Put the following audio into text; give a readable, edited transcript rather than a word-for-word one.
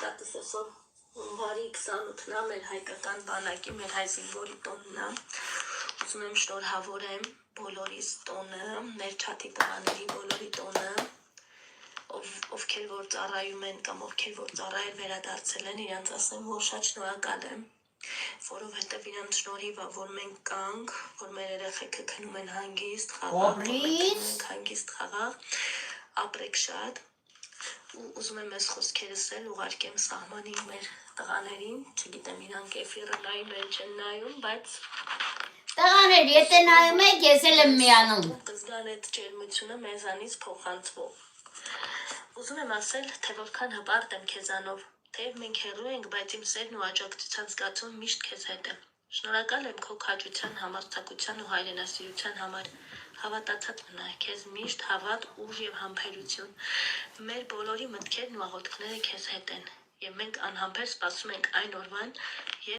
Տատս այսօր հունվարի 28-ն է, մեր հայկական բանակի, մեր հայ զինվորի տոնն է։ Ուզում եմ շնորհավորեմ բոլորիս տոնը, մեր չաթի տղաների բոլորի տոնը, ովքեր որ ծառայում են կամ ովքեր որ ծառայել վերադարձել են, իրանց ասեմ, որ շատ շնորհակալ եմ, որովհետև իրանց շնորհիվ է, որ մենք կանք, որ մեր երեխեքը քնում են հանգիստ, խաղաղ, հանգիստ խաղաղ, ապրեք շատ։ Ուզում եմ այս խոսքերս էլ ուղարկեմ սահմանին մեր տղաներին, չգիտեմ իրանք էֆիրը նայում են չեն նայում, բայց տղաներ, եթե նայում եք, ես էլ եմ միանում։ Կզգան այդ ջերմությունը մեզանից փոխանցվող։ Ուզում եմ ասել, թե որքան հպարտ եմ քեզանով, թեև մենք հեռու ենք, բայց իմ սերն ու աջակցության զգացում միշտ քեզ հետ է։ Շնորհակալ եմ քո քաջության, համարձակության ու հայրենասիրության համար։ Հավատացած մնա, քեզ միշտ հավատ, ուժ եւ համբերություն։ Մեր բոլորի մտքերն ու աղոթքները քեզ հետ են, եւ մենք անհամբեր սպասում ենք այն օրվան,